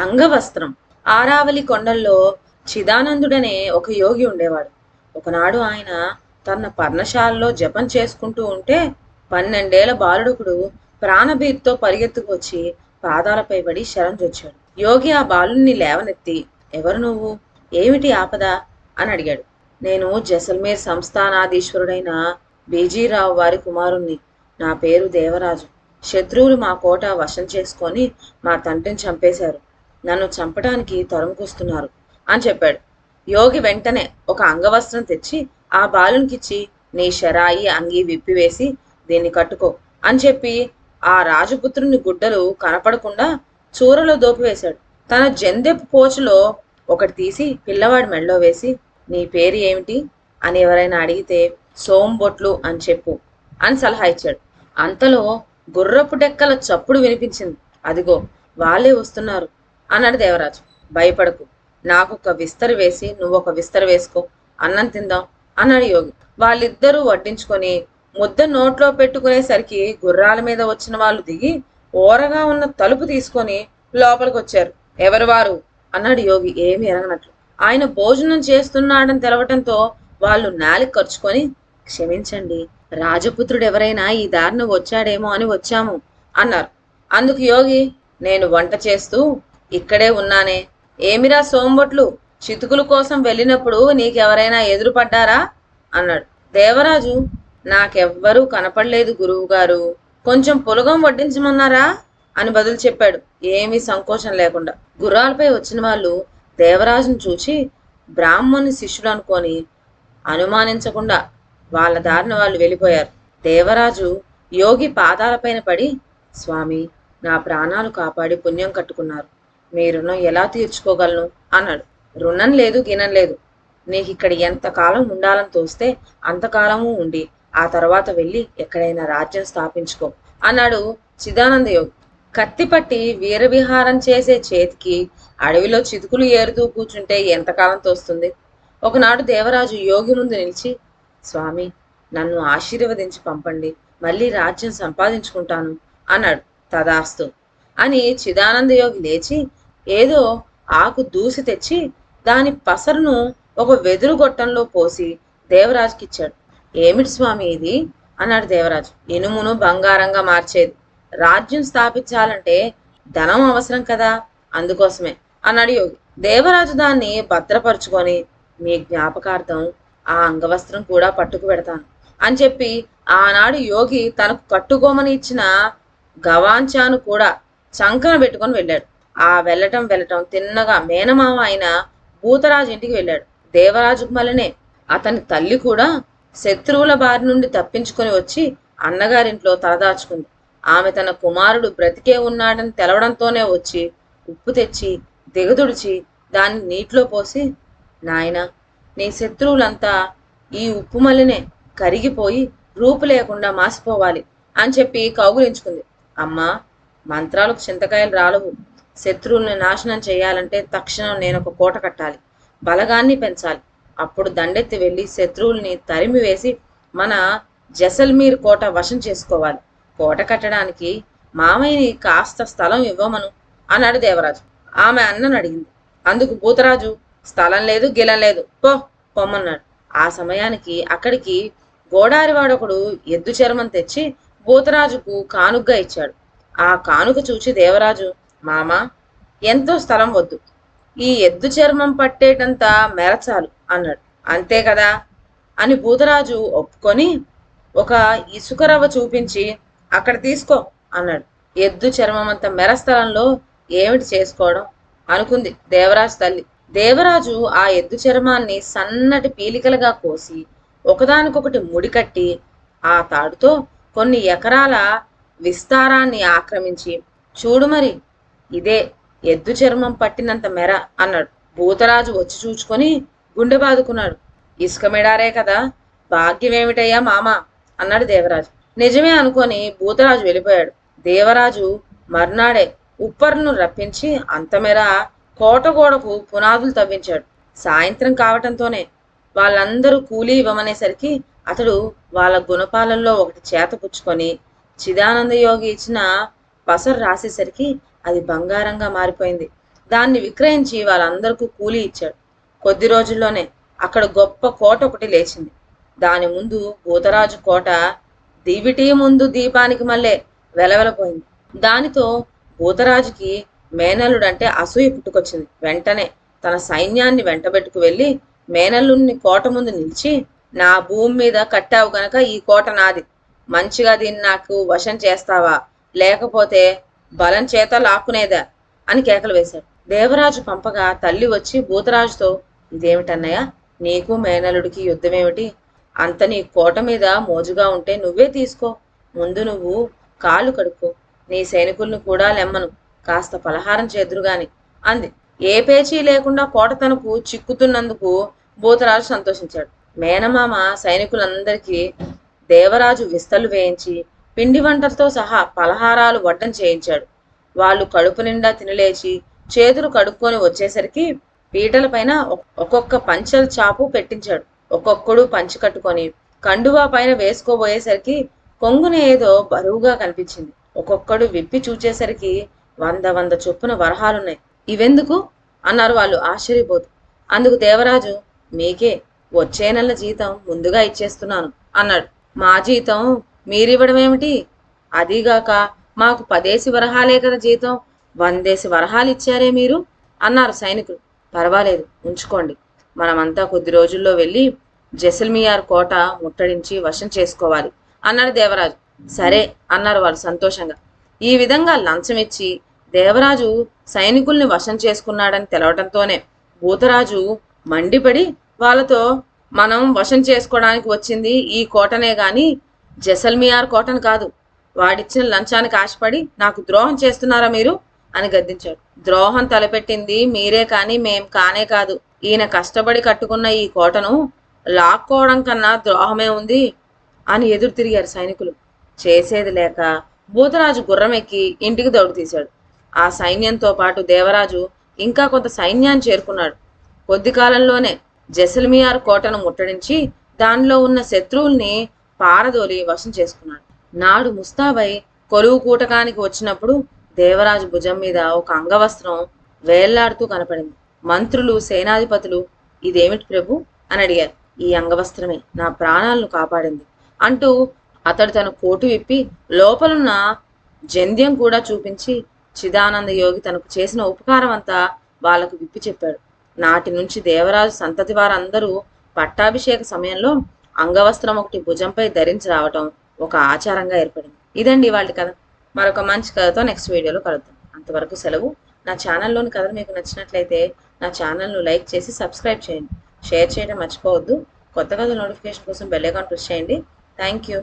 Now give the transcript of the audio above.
అంగవస్త్రం. ఆరావళి కొండల్లో చిదానందుడనే ఒక యోగి ఉండేవాడు. ఒకనాడు ఆయన తన పర్ణశాలలో జపం చేసుకుంటూ ఉంటే 12 ఏళ్ల బాలుడొకడు ప్రాణభీతితో పరిగెత్తుకొచ్చి పాదాలపై పడి శరణ్జొచ్చాడు. యోగి ఆ బాలుణ్ణి లేవనెత్తి, ఎవరు నువ్వు, ఏమిటి ఆపద అని అడిగాడు. నేను జైసల్మేర్ సంస్థానాధీశ్వరుడైన బీజీరావు వారి కుమారుణ్ణి. నా పేరు దేవరాజు. శత్రువులు మా కోట వశం చేసుకొని మా తండ్రిని చంపేశారు. నన్ను చంపడానికి తరుముకొస్తున్నారు అని చెప్పాడు. యోగి వెంటనే ఒక అంగవస్త్రం తెచ్చి ఆ బాలునికిచ్చి, నీ షరాయి అంగీ విప్పివేసి దీన్ని కట్టుకో అని చెప్పి ఆ రాజపుత్రుని గుడ్డలు కనపడకుండా చూరలో దోపివేశాడు. తన జందెపు పోచులో ఒకటి తీసి పిల్లవాడి మెడలో వేసి, నీ పేరు ఏమిటి అని ఎవరైనా అడిగితే సోంబొట్లు అని చెప్పు అని సలహా ఇచ్చాడు. అంతలో గుర్రపు డెక్కల చప్పుడు వినిపించింది. అదిగో వాళ్ళే వస్తున్నారు అన్నాడు దేవరాజు. భయపడకు, నాకొక విస్తరి వేసి నువ్వొక విస్తరి వేసుకో, అన్నం తిందాం అన్నాడు యోగి. వాళ్ళిద్దరూ వడ్డించుకొని ముద్ద నోట్లో పెట్టుకునేసరికి గుర్రాల మీద వచ్చిన వాళ్ళు దిగి ఓరగా ఉన్న తలుపు తీసుకొని లోపలికి వచ్చారు. ఎవరు వారు అన్నాడు యోగి ఏమి ఎరగనట్లు. ఆయన భోజనం చేస్తున్నాడని తెలవటంతో వాళ్ళు నాలిక ఖర్చుకొని, క్షమించండి, రాజపుత్రుడు ఎవరైనా ఈ దారిన వచ్చాడేమో అని వచ్చాము అన్నారు. అందుకు యోగి, నేను వంట చేస్తూ ఇక్కడే ఉన్నానే. ఏమిరా సోంబొట్లు, చితుకుల కోసం వెళ్ళినప్పుడు నీకెవరైనా ఎదురుపడ్డారా అన్నాడు. దేవరాజు, నాకెవ్వరూ కనపడలేదు గురువుగారు, కొంచెం పులగం వడ్డించమన్నారా అని బదులు చెప్పాడు ఏమీ సంకోచం లేకుండా. గుర్రాలపై వచ్చిన వాళ్ళు దేవరాజును చూచి బ్రాహ్మణుని శిష్యుడు అనుకొని అనుమానించకుండా వాళ్ళ దారిన వాళ్ళు వెళ్ళిపోయారు. దేవరాజు యోగి పాదాలపైన పడి, స్వామి, నా ప్రాణాలు కాపాడి పుణ్యం కట్టుకున్నారు, మీ రుణం ఎలా తీర్చుకోగలను అన్నాడు. రుణం లేదు గినం లేదు, నీకు ఇక్కడ ఎంతకాలం ఉండాలని తోస్తే అంతకాలము ఉండి ఆ తర్వాత వెళ్ళి ఎక్కడైనా రాజ్యం స్థాపించుకో అన్నాడు చిదానంద యోగి. కత్తిపట్టి వీరవిహారం చేసే చేతికి అడవిలో చితుకులు ఏరుతూ కూర్చుంటే ఎంతకాలం తోస్తుంది. ఒకనాడు దేవరాజు యోగి ముందు నిలిచి, స్వామి, నన్ను ఆశీర్వదించి పంపండి, మళ్ళీ రాజ్యం సంపాదించుకుంటాను అన్నాడు. తదాస్తు అని చిదానంద యోగి లేచి ఏదో ఆకు దూసి తెచ్చి దాని పసరును ఒక వెదురు గొట్టంలో పోసి దేవరాజుకిచ్చాడు. ఏమిటి స్వామి ఇది అన్నాడు దేవరాజు. ఇనుమును బంగారంగా మార్చేది, రాజ్యం స్థాపించాలంటే ధనం అవసరం కదా, అందుకోసమే అన్నాడు యోగి. దేవరాజు దాన్ని భద్రపరుచుకొని, మీ జ్ఞాపకార్థం ఆ అంగవస్త్రం కూడా పట్టుకు పెడతాను అని చెప్పి ఆనాడు యోగి తనకు కట్టుకోమని ఇచ్చిన గవాంచాను కూడా చంకన పెట్టుకొని వెళ్ళాడు. ఆ వెళ్ళటం తిన్నగా మేనమామ అయిన భూతరాజు ఇంటికి వెళ్ళాడు. దేవరాజుకు మళ్ళనే అతని తల్లి కూడా శత్రువుల బారి నుండి తప్పించుకొని వచ్చి అన్నగారింట్లో తలదాచుకుంది. ఆమె తన కుమారుడు బ్రతికే ఉన్నాడని తెలవడంతోనే వచ్చి ఉప్పు తెచ్చి దిగదుడిచి దాన్ని నీటిలో పోసి, నాయనా, నీ శత్రువులంతా ఈ ఉప్పు మల్లినే కరిగిపోయి రూపు లేకుండా మాసిపోవాలి అని చెప్పి కౌగులించుకుంది. అమ్మా, మంత్రాలకు చింతకాయలు రాలవు. శత్రువుల్ని నాశనం చేయాలంటే తక్షణం నేనొక కోట కట్టాలి, బలగాన్ని పెంచాలి. అప్పుడు దండెత్తి వెళ్ళి శత్రువుల్ని తరిమి వేసి మన జైసల్మేర్ కోట వశం చేసుకోవాలి. కోట కట్టడానికి మామయ్యని కాస్త స్థలం ఇవ్వమను అన్నాడు దేవరాజు. ఆమె అన్నను అడిగింది. అందుకు భూతరాజు, స్థలం లేదు గిలం లేదు, పొమ్మన్నాడు. ఆ సమయానికి అక్కడికి గోడారివాడొకడు ఎద్దు చర్మం తెచ్చి భూతరాజుకు కానుగ్గా ఇచ్చాడు. ఆ కానుక చూచి దేవరాజు, మామ, ఎంతో స్థలం వద్దు, ఈ ఎద్దు చర్మం పట్టేటంత మెరచాలు అన్నాడు. అంతే కదా అని భూతరాజు ఒప్పుకొని ఒక ఇసుక రవ్వ చూపించి, అక్కడ తీసుకో అన్నాడు. ఎద్దు చర్మం అంత మెర స్థలంలో ఏమిటి చేసుకోవడం అనుకుంది దేవరాజు తల్లి. దేవరాజు ఆ ఎద్దు చర్మాన్ని సన్నటి పీలికలుగా కోసి ఒకదానికొకటి ముడికట్టి ఆ తాడుతో కొన్ని ఎకరాల విస్తారాన్ని ఆక్రమించి, చూడు మరి, ఇదే ఎద్దు చర్మం పట్టినంత మెర అన్నాడు. భూతరాజు వచ్చి చూచుకొని గుండె బాదుకున్నాడు. ఇసుక మెడారే కదా, భాగ్యమేమిటయ్యా మామ అన్నాడు దేవరాజు. నిజమే అనుకొని భూతరాజు వెళ్ళిపోయాడు. దేవరాజు మర్నాడే ఉప్పర్ను రప్పించి అంతమేర కోటగోడకు పునాదులు తవ్వించాడు. సాయంత్రం కావటంతోనే వాళ్ళందరూ కూలీ ఇవ్వమనేసరికి అతడు వాళ్ళ గుణపాలల్లో ఒకటి చేత పుచ్చుకొని చిదానంద యోగి ఇచ్చిన పసరు రాసేసరికి అది బంగారంగా మారిపోయింది. దాన్ని విక్రయించి వాళ్ళందరికీ కూలీ ఇచ్చాడు. కొద్ది రోజుల్లోనే అక్కడ గొప్ప కోట ఒకటి లేచింది. దాని ముందు భూతరాజు కోట దివిటి ముందు దీపానికి మళ్ళీ వెలవెలపోయింది. దానితో భూతరాజుకి మేనల్లుడంటే అసూయ పుట్టుకొచ్చింది. వెంటనే తన సైన్యాన్ని వెంటబెట్టుకు వెళ్ళి మేనల్లుడిని కోట ముందు నిలిచి, నా భూమి మీద కట్టావు గనక ఈ కోట నాది, మంచిగా దీన్ని నాకు వశం చేస్తావా, లేకపోతే బలం చేత లాక్కునేదా అని కేకలు వేశాడు. దేవరాజు పంపగా తల్లి వచ్చి భూతరాజుతో, ఇదేమిటన్నయ్య, నీకు మేనలుడికి యుద్ధమేమిటి? అంత నీ కోట మీద మోజుగా ఉంటే నువ్వే తీసుకో, ముందు నువ్వు కాళ్ళు కడుక్కో, నీ సైనికుల్ని కూడా లెమ్మను, కాస్త పలహారం చేదురుగాని అంది. ఏ పేచీ లేకుండా కోట తనకు చిక్కుతున్నందుకు భూతరాజు సంతోషించాడు. మేనమామ సైనికులందరికీ దేవరాజు విస్తలు వేయించి పిండి వంటలతో సహా పలహారాలు వడ్డం చేయించాడు. వాళ్ళు కడుపు నిండా తినలేచి చేతులు కడుక్కొని వచ్చేసరికి పీటల పైన ఒక్కొక్క పంచెల చాపు పెట్టించాడు. ఒక్కొక్కడు పంచి కట్టుకొని కండువా పైన వేసుకోబోయేసరికి కొంగున ఏదో బరువుగా కనిపించింది. ఒక్కొక్కడు విప్పి చూచేసరికి 100 చొప్పున వరహాలున్నాయి. ఇవెందుకు అన్నారు వాళ్ళు ఆశ్చర్యపోతూ. అందుకు దేవరాజు, మీకే వచ్చే నెల జీతం ముందుగా ఇచ్చేస్తున్నాను అన్నాడు. మా జీతం మీరివ్వడమేమిటి? అదీగాక మాకు 10 వరహాలే కదా జీతం, 100 వరహాలు ఇచ్చారే మీరు అన్నారు సైనికులు. పర్వాలేదు, ఉంచుకోండి, మనమంతా కొద్ది రోజుల్లో వెళ్ళి జైసల్మియార్ కోట ముట్టడించి వశం చేసుకోవాలి అన్నాడు దేవరాజు. సరే అన్నారు వాళ్ళు సంతోషంగా. ఈ విధంగా లంచం ఇచ్చి దేవరాజు సైనికుల్ని వశం చేసుకున్నాడని తెలవటంతోనే భూతరాజు మండిపడి వాళ్ళతో, మనం వశం చేసుకోవడానికి వచ్చింది ఈ కోటనే గాని జైసల్మియార్ కోటను కాదు, వాడిచ్చిన లంచానికి ఆశపడి నాకు ద్రోహం చేస్తున్నారా మీరు అని గద్దించాడు. ద్రోహం తలపెట్టింది మీరే కాని మేం కానే కాదు, ఈయన కష్టపడి కట్టుకున్న ఈ కోటను లాక్కోవడం కన్నా ద్రోహమే ఉంది అని ఎదురు తిరిగారు సైనికులు. చేసేది లేక భూతరాజు గుర్రం ఎక్కి ఇంటికి దౌడు తీశాడు. ఆ సైన్యంతో పాటు దేవరాజు ఇంకా కొంత సైన్యాన్ని చేరుకున్నాడు. కొద్ది కాలంలోనే జైసల్మియార్ కోటను ముట్టడించి దానిలో ఉన్న శత్రువుల్ని పారదోలి వశం చేసుకున్నాడు. నాడు ముస్తాబై కొలువు కూటకానికి వచ్చినప్పుడు దేవరాజు భుజం మీద ఒక అంగవస్త్రం వేళ్లాడుతూ కనపడింది. మంత్రులు, సేనాధిపతులు, ఇదేమిటి ప్రభు అని అడిగారు. ఈ అంగవస్త్రమే నా ప్రాణాలను కాపాడింది అంటూ అతడు తన కోటు విప్పి లోపలున్న జంధ్యం కూడా చూపించి చిదానంద యోగి తనకు చేసిన ఉపకారం అంతా వాళ్లకు విప్పి చెప్పాడు. నాటి నుంచి దేవరాజు సంతతి వారందరూ పట్టాభిషేక సమయంలో అంగవస్త్రం ఒకటి భుజంపై ధరించి రావటం ఒక ఆచారంగా ఏర్పడింది. ఇదండి వాళ్ళ కథ. మరొక మంచి కథతో నెక్స్ట్ వీడియోలో కలుద్దాం. అంతవరకు సెలవు. నా ఛానల్లోని కథలు మీకు నచ్చినట్లయితే నా ఛానల్ను లైక్ చేసి సబ్స్క్రైబ్ చేయండి. షేర్ చేయడం మర్చిపోవద్దు. కొత్త కథ నోటిఫికేషన్ కోసం బెల్ ఐకాన్ ప్రెస్ చేయండి. Thank you.